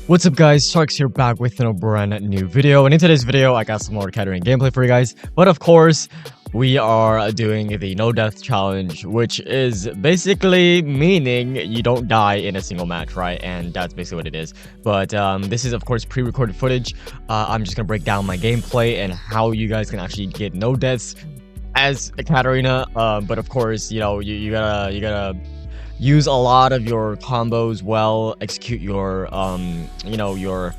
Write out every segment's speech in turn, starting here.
What's up guys, Sharks here back with a brand new video, and in today's video I got some more Katarina gameplay for you guys. But of course, we are doing the no death challenge, which is basically meaning you don't die in a single match, right? And that's basically what it is. But this is of course pre-recorded footage. I'm just gonna break down my gameplay and how you guys can actually get no deaths as a Katarina. But of course, you know, you gotta use a lot of your combos well, execute your you know, your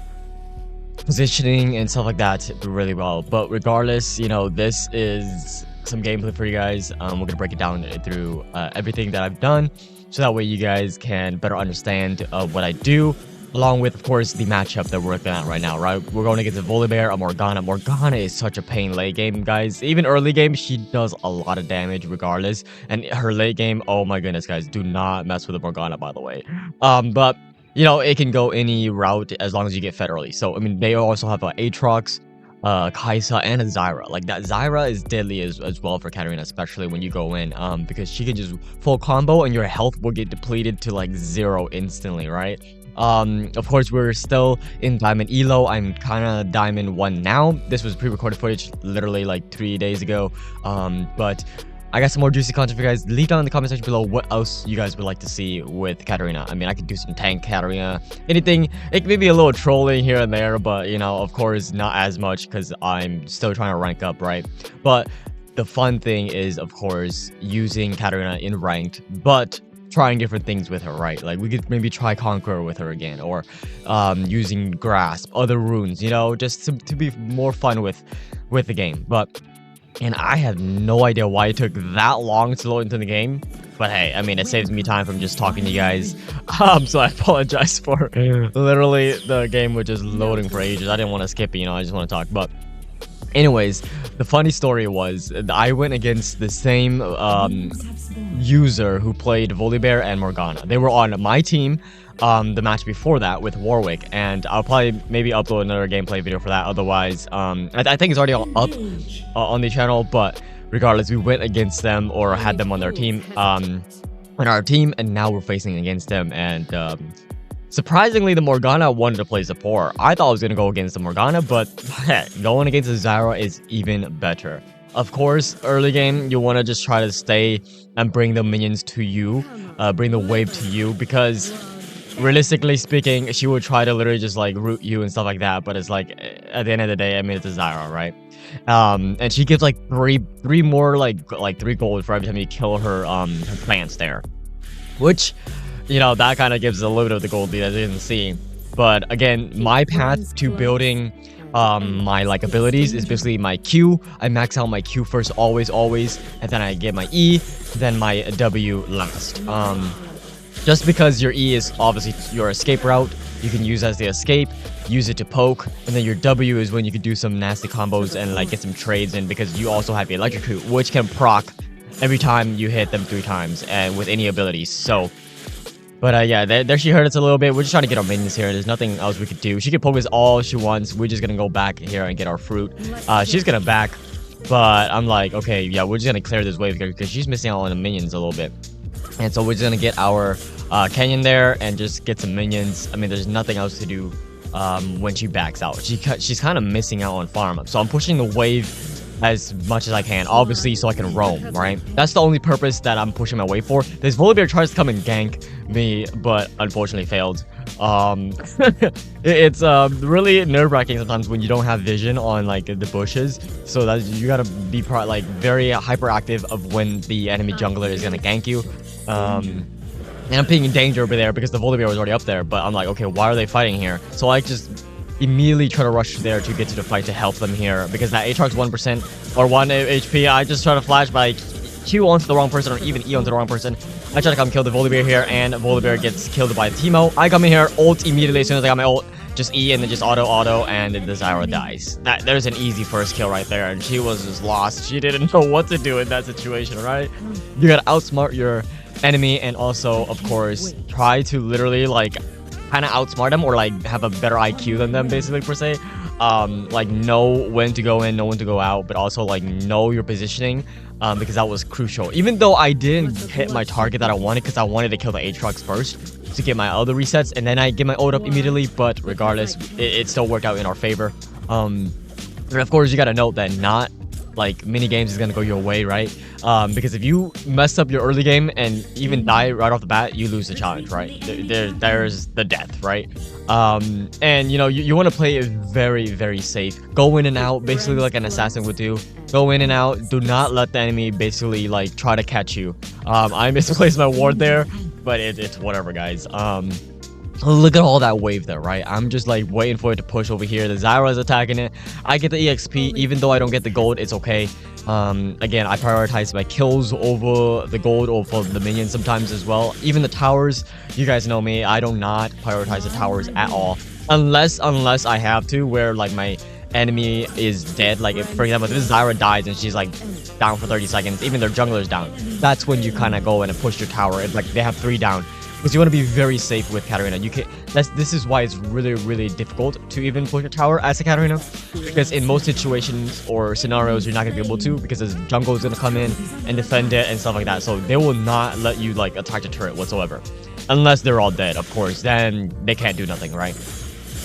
positioning and stuff like that really well. But regardless, you know, this is some gameplay for you guys. We're gonna break it down through everything that I've done, so that way you guys can better understand what I do, along with, of course, the matchup that we're looking at right now, right? We're going against a Volibear, a Morgana. Morgana is such a pain late game, guys. Even early game, she does a lot of damage regardless. And her late game, oh my goodness, guys, do not mess with the Morgana, by the way. But, you know, it can go any route as long as you get fed early. So, I mean, they also have Aatrox, Kai'Sa, and a Zyra. Like, that Zyra is deadly as well for Katarina, especially when you go in, because she can just full combo and your health will get depleted to like 0 instantly, right? Of course, we're still in Diamond Elo. I'm kind of Diamond 1 now. This was pre-recorded footage literally like 3 days ago. But I got some more juicy content for you guys. Leave down in the comment section below what else you guys would like to see with Katarina. I mean, I could do some tank Katarina, anything. It may be a little trolling here and there, but, you know, of course, not as much because I'm still trying to rank up, right? But the fun thing is, of course, using Katarina in ranked, but trying different things with her, right? Like, we could maybe try Conqueror with her again, or using Grasp, other runes, you know, just to be more fun with the game. But, and I have no idea why it took that long to load into the game, but hey, I mean, it saves me time from just talking to you guys. So I apologize for literally the game was just loading for ages. I didn't want to skip it, you know, I just want to talk. But anyways, the funny story was I went against the same user who played Volibear and Morgana. They were on my team the match before that with Warwick, and I'll probably maybe upload another gameplay video for that. Otherwise, I think it's already up on the channel, but regardless, we went against them or had them on their team, on our team, and now we're facing against them. And surprisingly, the Morgana wanted to play support. I thought I was going to go against the Morgana, but going against the Zyra is even better. Of course, early game, you want to just try to stay and bring the minions to you, bring the wave to you, because realistically speaking, she would try to literally just like root you and stuff like that, but it's like, at the end of the day, I mean, it's a Zyra, right? And she gives like three more, like 3 gold for every time you kill her plants there, which, you know, that kind of gives a little bit of the gold lead, as you can see. But again, my path to building my like abilities is basically my Q. I max out my Q first, always, and then I get my E, then my W last. Just because your E is obviously your escape route, you can use as the escape, use it to poke, and then your W is when you can do some nasty combos and like get some trades in, because you also have the electrocute, which can proc every time you hit them 3 times and with any abilities. So, but yeah, there she hurt us a little bit. We're just trying to get our minions here. There's nothing else we could do. She can poke us all she wants. We're just gonna go back here and get our fruit. She's gonna back, but I'm like, okay, yeah, we're just gonna clear this wave because she's missing out on the minions a little bit. And so we're just gonna get our Canyon there and just get some minions. I mean, there's nothing else to do when she backs out. She's kind of missing out on farm. So I'm pushing the wave as much as I can, obviously, so I can roam, right? That's the only purpose that I'm pushing my wave for. This Volibear tries to come and gank me, but unfortunately failed. It's really nerve-wracking sometimes when you don't have vision on like the bushes, so that you gotta be like very hyperactive of when the enemy jungler is gonna gank you. And I'm being in danger over there because the Volibear was already up there, but I'm like, okay, why are they fighting here? So I just immediately try to rush there to get to the fight to help them here, because that Aatrox 1% or 1 HP, I just try to flash by Q onto the wrong person or even E onto the wrong person. I try to come kill the Volibear here, and Volibear gets killed by Teemo. I come in here, ult immediately as soon as I got my ult, just E and then just auto, and the Zyra dies. There's an easy first kill right there, and she was just lost. She didn't know what to do in that situation, right? You gotta outsmart your enemy, and also, of course, try to literally like kind of outsmart them, or like have a better IQ than them, basically, per se. Like know when to go in, know when to go out, but also like know your positioning, because that was crucial. Even though I didn't hit my target that I wanted, because I wanted to kill the Aatrox first, to get my other resets, and then I get my ult up immediately. But regardless, it still worked out in our favor. And of course, you gotta note that not like mini games is gonna go your way, right? Because if you mess up your early game and even die right off the bat, you lose the challenge, right? There's the death, right? And you know, you want to play it very, very safe. Go in and out, basically like an assassin would do. Go in and out. Do not let the enemy basically like try to catch you. I misplaced my ward there, but it's whatever, guys. Look at all that wave there, right? I'm just like waiting for it to push over here. The Zyra is attacking it. I get the EXP, even though I don't get the gold, it's okay. Again, I prioritize my kills over the gold or for the minions sometimes as well. Even the towers, you guys know me, I do not prioritize the towers at all. Unless I have to, where like my enemy is dead. Like if, for example, if this Zyra dies and she's like down for 30 seconds, even their jungler is down. That's when you kind of go in and push your tower. It's like they have 3 down. Because you want to be very safe with Katarina. You can. This is why it's really, really difficult to even push a tower as a Katarina. Because in most situations or scenarios, you're not gonna be able to, because the jungle is gonna come in and defend it and stuff like that. So they will not let you like attack the turret whatsoever, unless they're all dead, of course. Then they can't do nothing, right?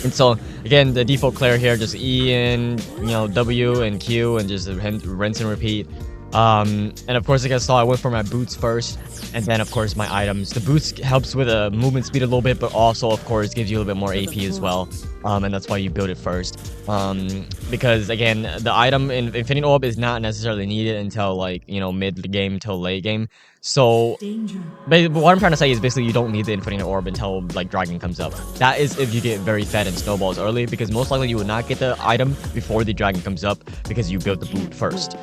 And so again, the default Claire here, just E and W and Q and just rinse and repeat. And of course, like I saw, I went for my boots first, and then of course my items. The boots helps with movement speed a little bit, but also of course gives you a little bit more AP as well. And that's why you build it first. Because again, the item in Infinite Orb is not necessarily needed until like mid game till late game. So but what I'm trying to say is basically you don't need the Infinite Orb until like Dragon comes up. That is if you get very fed and snowballs early, because most likely you will not get the item before the Dragon comes up because you built the boot first.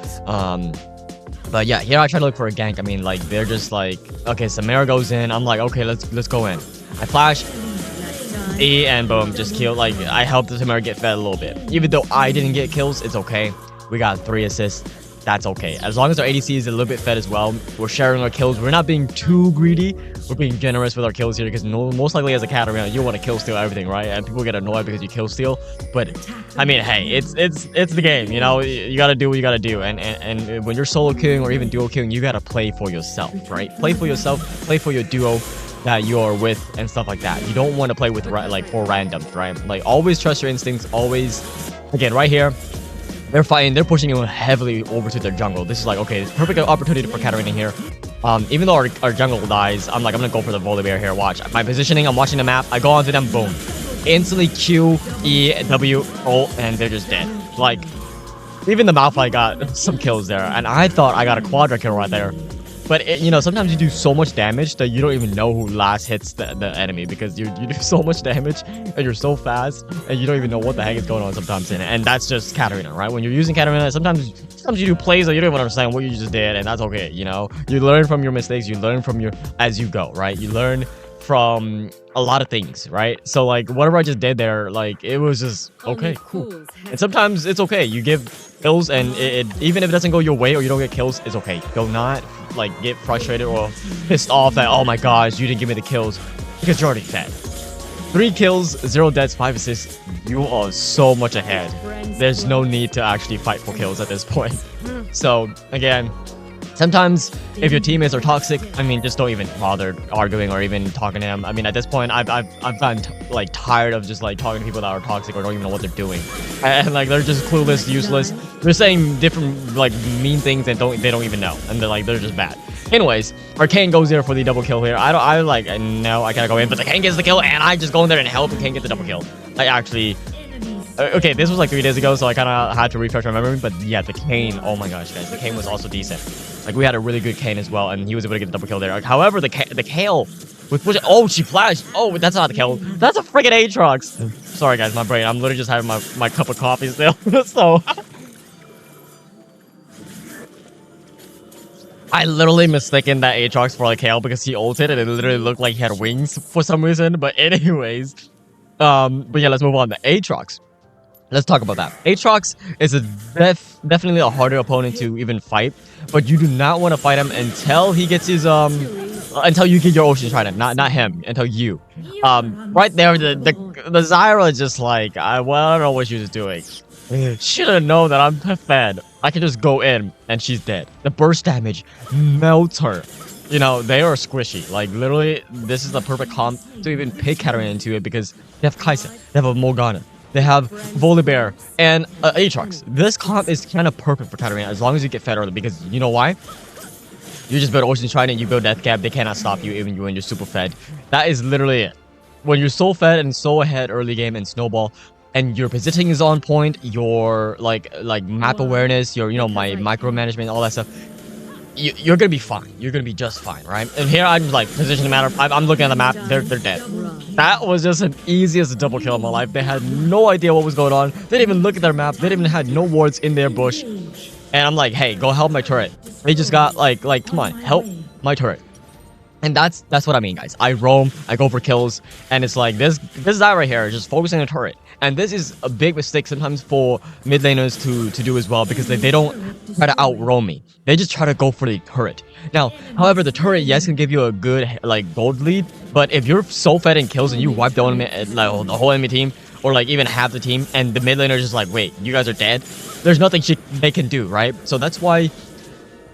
But yeah, here I try to look for a gank. I mean, like, they're just like, okay, Samara goes in. I'm like, okay, let's go in. I flash, E, and boom, just kill. Like, I helped the Samara get fed a little bit. Even though I didn't get kills, it's okay. We got 3 assists. That's okay. As long as our ADC is a little bit fed as well, we're sharing our kills. We're not being too greedy. We're being generous with our kills here, because most likely as a Katarina, you want to kill steal everything, right? And people get annoyed because you kill steal. But I mean, hey, it's the game, you gotta do what you gotta do. And when you're solo queuing or even duo queuing, you gotta play for yourself, right? Play for yourself, play for your duo that you're with and stuff like that. You don't want to play with like for randoms, right? Like, always trust your instincts. Always, again, right here. They're fighting, they're pushing you heavily over to their jungle. This is like, okay, it's perfect opportunity for Katarina here. Even though our jungle dies, I'm gonna go for the Volibear here. Watch. My positioning, I'm watching the map. I go onto them, boom. Instantly Q, E, W, ult, and they're just dead. Like, even the Malphite got some kills there. And I thought I got a quadra kill right there. But, sometimes you do so much damage that you don't even know who last hits the enemy, because you do so much damage and you're so fast and you don't even know what the heck is going on sometimes. And that's just Katarina, right? When you're using Katarina, sometimes you do plays that you don't even understand what you just did, and that's okay, You learn from your mistakes, you learn from as you go, right? You learn from a lot of things, right? So like whatever I just did there, like it was just okay, cool. And sometimes it's okay. You give kills, and even if it doesn't go your way or you don't get kills, it's okay. Do not like get frustrated or pissed off that, oh my gosh, you didn't give me the kills, because you're already fed. 3 kills, 0 deaths, 5 assists. You are so much ahead. There's no need to actually fight for kills at this point. So again, sometimes if your teammates are toxic, I mean, just don't even bother arguing or even talking to them. I mean, at this point, I've gotten like tired of just like talking to people that are toxic or don't even know what they're doing, and like they're just clueless, useless. They're saying different like mean things and they don't even know, and they're just bad. Anyways, our Kane goes there for the double kill here. I know I gotta go in, but the Kane gets the kill, and I just go in there and help the Kane get the double kill. I actually. Okay, this was like 3 days ago, so I kind of had to refresh my memory, but yeah, the Kane, oh my gosh, guys, the Kane was also decent. Like, we had a really good Kane as well, and he was able to get the double kill there. Like, however, the Kale with push. Oh, she flashed. Oh, that's not the kill. That's a freaking Aatrox. Sorry, guys, my brain. I'm literally just having my cup of coffee still. So I literally mistaken that Aatrox for like Kale because he ulted and it literally looked like he had wings for some reason. But anyways, but yeah, let's move on to Aatrox. Let's talk about that. Aatrox is definitely a harder opponent to even fight, but you do not want to fight him until he gets his until you get your Ocean Trident, not him, until you. Right there, the Zyra is just like, I don't know what she was doing. Should have known that I'm fed. I can just go in and she's dead. The burst damage melts her. you know, they are squishy. Like, literally, this is the perfect comp to even pick Katarina into it because they have Kaisa, they have a Morgana, they have Volibear, and Aatrox. This comp is kind of perfect for Katarina as long as you get fed early because you know why? You just build Ocean Trident, you build Death Cap, they cannot stop you even when you're super fed. That is literally it. When you're so fed and so ahead early game in Snowball, and your positioning is on point, your like map awareness, your my micromanagement, all that stuff, you're gonna be fine. You're gonna be just fine, right? And here I'm like positioning matter. I'm looking at the map. They're dead. That was just an easiest double kill in my life. They had no idea what was going on. They didn't even look at their map. They didn't even had no wards in their bush. And I'm like, hey, go help my turret. They just got like come on, help my turret. And that's what I mean, guys. I roam, I go for kills, and it's like this guy right here is just focusing on the turret. And this is a big mistake sometimes for mid laners to do as well because they don't try to out roam me. They just try to go for the turret. Now, however, the turret, yes, can give you a good like gold lead, but if you're so fed in kills and you wipe the whole enemy team, or like even half the team, and the mid laner is just like, wait, you guys are dead, there's nothing they can do, right? So that's why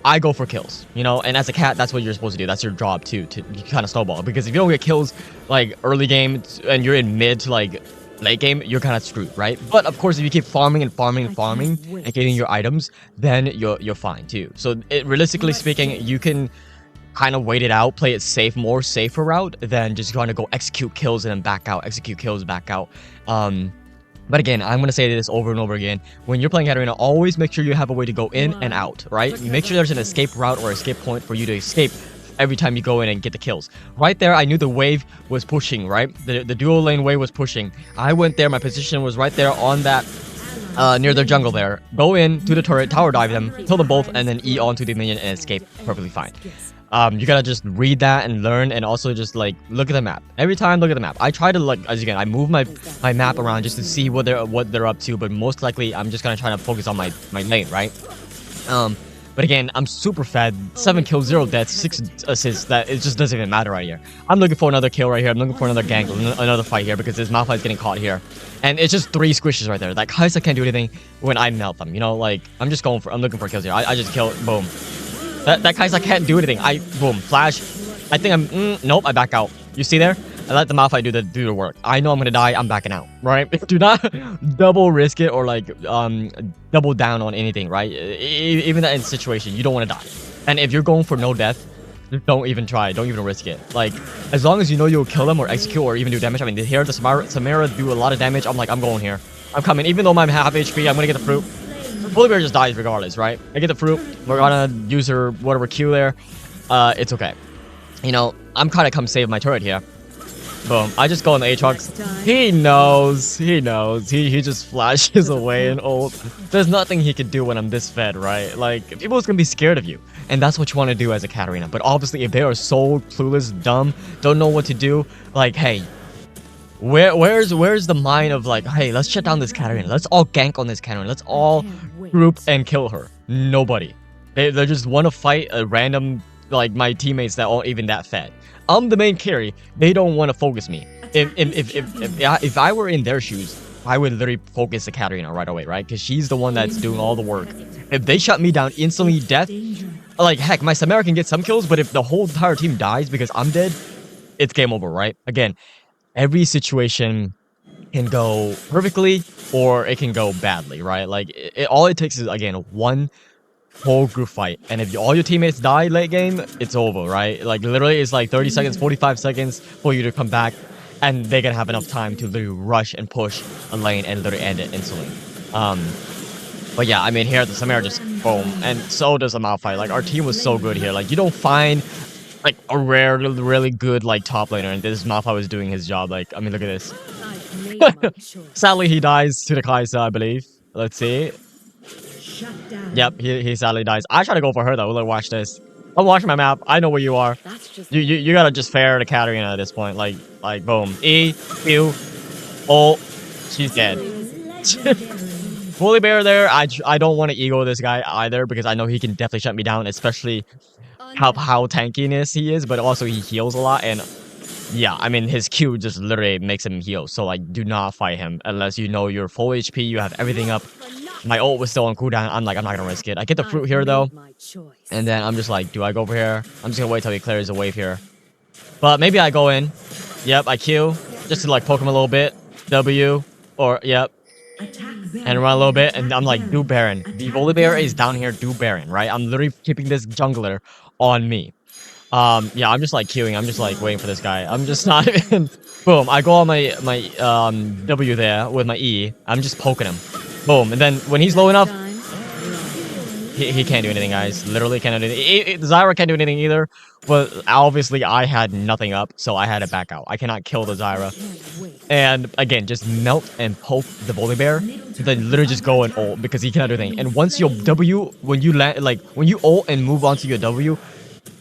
I go for kills, you know, and as a cat, that's what you're supposed to do. That's your job too, to kind of snowball. Because if you don't get kills like early game and you're in mid to like late game, you're kind of screwed, right? But of course, if you keep farming and getting your items, then you're fine too. So realistically speaking, you can kind of wait it out, play it safe, more safer route than just trying to go execute kills and then back out, execute kills, back out. But again, I'm going to say this over and over again. When you're playing Katarina, always make sure you have a way to go in and out, right? Make sure there's an escape route or escape point for you to escape every time you go in and get the kills. Right there, I knew the wave was pushing, right? The dual lane wave was pushing. I went there. My position was right there on that, near their jungle there. Go in to the turret, tower dive them, kill them both, and then E onto the minion and escape perfectly fine. You gotta just read that and learn, and also just like look at the map. Every time, look at the map. I try to like, as again, I move my map around just to see what they're up to, but most likely I'm just gonna try to focus on my lane, right? But again, I'm super fed. 7 kills, 0 deaths, 6 assists. That it just doesn't even matter right here. I'm looking for another kill right here. I'm looking for another gank, another fight here because this Malphite is getting caught here, and it's just 3 squishes right there. That Kaisa can't do anything when I melt them. You know, like I'm looking for kills here. I just kill, boom. That Kaisa can't do anything. Boom, flash. I think nope, I back out. You see there? I let the Malphite do the work. I know I'm gonna die, I'm backing out, right? Do not double risk it or like double down on anything, right? Even in situation, you don't want to die. And if you're going for no death, don't even try, don't even risk it. Like, as long as you know you'll kill them or execute or even do damage. I mean, here the Samara do a lot of damage. I'm like, I'm going here. I'm coming. Even though I'm half HP, I'm gonna get the fruit. Volibear just dies regardless, right? I get the fruit. We're gonna use her whatever Q there. It's okay. You know, I'm kind of come save my turret here. Boom. I just go on the Aatrox. He knows. He just flashes away and ult. There's nothing he can do when I'm this fed, right? Like, people's gonna be scared of you. And that's what you want to do as a Katarina. But obviously, if they are so clueless, dumb, don't know what to do, like, hey, where's the mind of like, hey, let's shut down this Katarina. Let's all gank on this Katarina. Let's all group and kill her. Nobody. They just want to fight a random, like, my teammates that aren't even that fed. I'm the main carry. They don't want to focus me. If I were in their shoes, I would literally focus the Katarina right away, right? Because she's the one that's doing all the work. If they shut me down instantly, death, like, heck, my Samara can get some kills, but if the whole entire team dies because I'm dead, it's game over, right? Again, every situation can go perfectly or it can go badly, right? Like, all it takes is, again, one whole group fight, and if all your teammates die late game, it's over, right? Like, literally, it's like 30 seconds, 45 seconds for you to come back, and they're gonna have enough time to literally rush and push a lane and literally end it instantly. But yeah, I mean, here the Samara just boom, and so does the Malphite. Like, our team was so good here. Like, you don't find like a rare, really good like top laner, and this Malphite was doing his job. Like, I mean, look at this. Sadly, he dies to the Kaisa, I believe. Let's see. Yep, he sadly dies. I try to go for her though. Like, watch this. I'm watching my map. I know where you are. You gotta just fair to Katarina at this point. Like boom. E, Q, ult. She's dead. Volibear there. I don't want to ego this guy either because I know he can definitely shut me down, especially how tankiness he is, but also he heals a lot. And yeah, I mean, his Q just literally makes him heal. So like, do not fight him unless you know you're full HP, you have everything up. my ult was still on cooldown. I'm like, I'm not gonna risk it. I get the fruit here though, and then I'm just like, do I go over here? I'm just gonna wait till he clears the wave here. But maybe I go in. Yep, I Q just to like poke him a little bit. W or yep. And run a little bit, and I'm like, do Baron. The Volibear is down here, do Baron, right? I'm literally keeping this jungler on me. Yeah, I'm just like queuing. I'm just like waiting for this guy. I'm just not even. Boom! I go on my W there with my E. I'm just poking him. Boom! And then when he's low enough, he can't do anything, guys. Literally can't do anything. Zyra can't do anything either. But obviously, I had nothing up, so I had to back out. I cannot kill the Zyra. And again, just melt and poke the Volibear, then literally just go and ult because he cannot do anything. And once your W, when you land, like when you ult and move onto your W,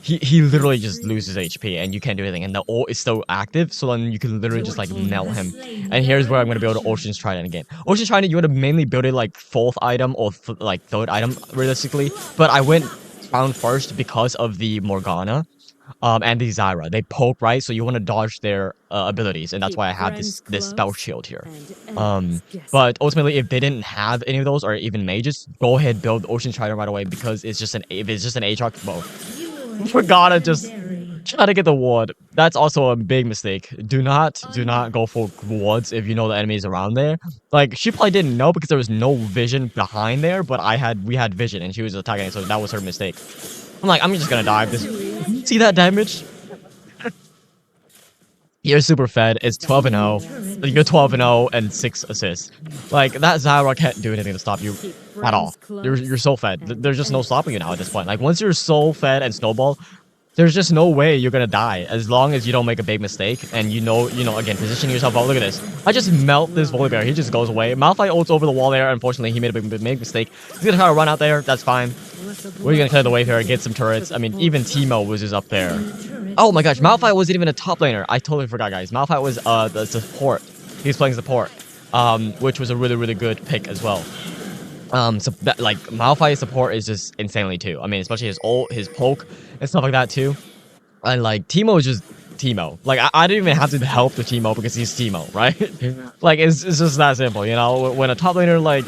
he literally just loses HP and you can't do anything. And the ult is still active, so then you can literally just like melt him. And here's where I'm gonna build Ocean's Trident again. Ocean's Trident, you would have mainly built it like 4th item or like 3rd item realistically, but I went down first because of the Morgana. And the Zyra, they poke, right? So you want to dodge their abilities, and that's why I have this spell shield here. But ultimately, if they didn't have any of those, or even mages, go ahead build Ocean Trident right away because it's just an Aatrox. Well, Morgana just try to get the ward. That's also a big mistake. Do not go for wards if you know the enemy is around there. Like she probably didn't know because there was no vision behind there, but we had vision and she was attacking it, so that was her mistake. I'm like, I'm just gonna die. See that damage? You're super fed. It's 12-0. You're 12-0 and 6 assists. Like that Zyra can't do anything to stop you at all. You're so fed. There's just no stopping you now at this point. Like once you're so fed and snowball, there's just no way you're gonna die as long as you don't make a big mistake and you know again positioning yourself out. Look at this. I just melt this Volibear. He just goes away. Malphite ults over the wall there. Unfortunately, he made a big mistake. He's gonna try to run out there. That's fine. We're gonna clear the wave here and get some turrets. I mean, even Teemo was just up there. Oh my gosh, Malphite wasn't even a top laner. I totally forgot, guys. Malphite was the support. He was playing support, which was a really good pick as well. So that, like Malphite support is just insanely too. I mean, especially his ult, his poke, and stuff like that too. And like Teemo is just Teemo. Like I didn't even have to help the Teemo because he's Teemo, right? Like it's just that simple, you know. When a top laner like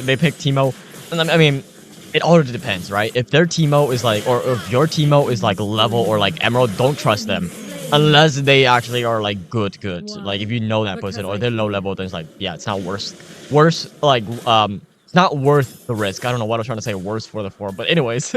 they pick Teemo, and I mean. It all depends, right? If their Teemo is like, or if your Teemo is like level or like emerald, don't trust them. Unless they actually are like good. Like if you know that person or they're low level, then it's like, yeah, it's not worse, like, it's not worth the risk. I don't know what I was trying to say worse for the 4, but anyways.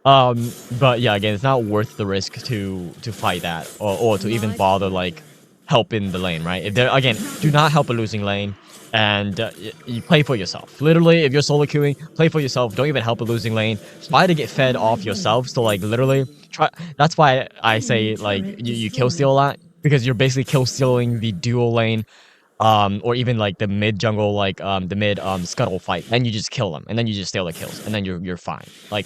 But yeah, again, it's not worth the risk to fight that or to even bother like helping the lane, right? If they're, again, do not help a losing lane. And you play for yourself. Literally, if you're solo queuing, play for yourself. Don't even help a losing lane. Try to get fed off yourself. So like literally, try. That's why I say like you kill steal a lot because you're basically kill stealing the dual lane, or even like the mid jungle, like the mid scuttle fight. Then you just kill them, and then you just steal the kills, and then you're fine. Like.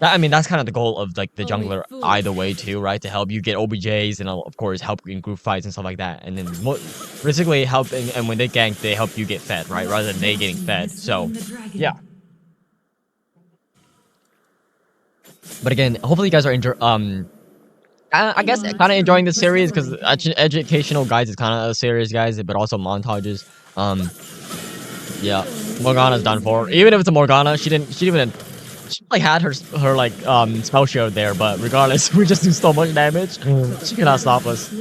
I mean, that's kind of the goal of like the jungler either way too, right? To help you get OBJs and of course help in group fights and stuff like that. And then basically helping, and when they gank, they help you get fed, right? Rather than they getting fed. So, yeah. But again, hopefully you guys are I guess kind of enjoying this series because educational guides is kind of a series, guys, but also montages. Yeah, Morgana's done for. Even if it's a Morgana, she like had her like spell shield there, but regardless, we just do so much damage. She cannot stop us.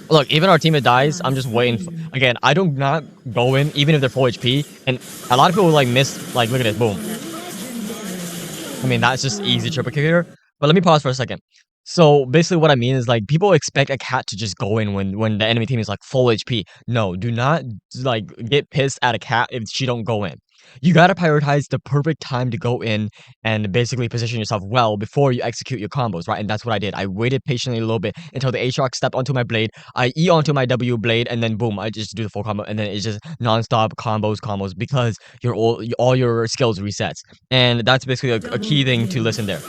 Look, even our teammate dies, I'm just waiting. Again, I do not go in even if they're full HP, and a lot of people like miss. Like, look at this, boom. I mean, that's just easy triple kick here. But let me pause for a second. So basically what I mean is like people expect a cat to just go in when the enemy team is like full HP. No, do not like get pissed at a cat if she don't go in. You gotta prioritize the perfect time to go in and basically position yourself well before you execute your combos, right? And that's what I did. I waited patiently a little bit until the Aatrox stepped onto my blade. I E onto my W blade, and then boom, I just do the full combo, and then it's just non-stop combos because all your skills resets. And that's basically a key thing to listen there.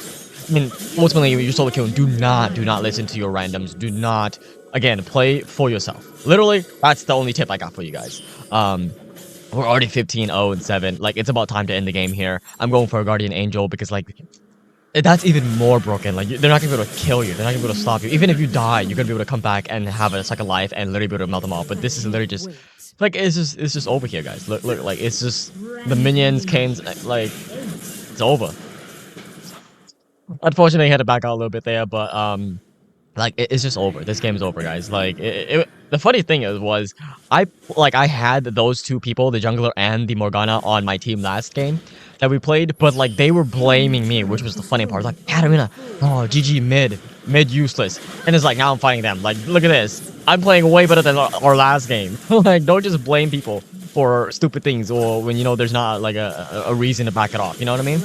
I mean, ultimately, when you're solo killing, do not listen to your randoms. Do not, again, play for yourself. Literally, that's the only tip I got for you guys. We're already 15-0-7. Like, it's about time to end the game here. I'm going for a Guardian Angel because, like, that's even more broken. Like, they're not gonna be able to kill you. They're not gonna be able to stop you. Even if you die, you're gonna be able to come back and have a second life and literally be able to melt them off. But this is literally just Like it's just over here, guys. Look, like it's just the minions, Kane's like it's over. Unfortunately, I had to back out a little bit there, but like it's just over. This game's over, guys. Like the funny thing was I had those two people, the jungler and the Morgana, on my team last game that we played, but like they were blaming me, which was the funny part. Like, Katarina, oh GG mid useless, and it's like now I'm fighting them. Like, look at this, I'm playing way better than our last game. Like, don't just blame people for stupid things, or when you know there's not like a reason to back it off. You know what I mean?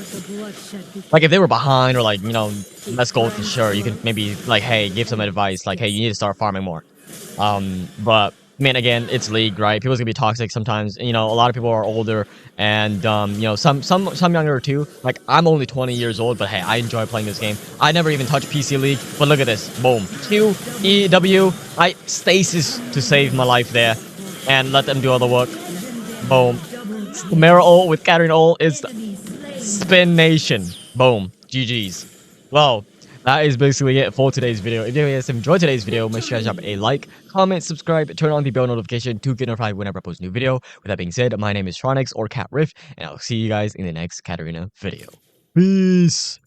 Like if they were behind or like, you know, less gold for sure, you can maybe like, hey, give some advice, like, hey, you need to start farming more. But I mean, again, it's League, right? People's gonna be toxic sometimes. You know, a lot of people are older, and you know, some younger too. Like I'm only 20 years old, but hey, I enjoy playing this game. I never even touched PC League, but look at this, boom, Q, E, W, I stasis to save my life there, and let them do all the work. Boom. Mara ult with Katarina ult is Spin Nation. Boom. GG's. Well, that is basically it for today's video. If you guys enjoyed today's video, make sure you guys drop a like, comment, subscribe, turn on the bell notification to get notified whenever I post a new video. With that being said, my name is KatRift or KatRift, and I'll see you guys in the next Katarina video. Peace.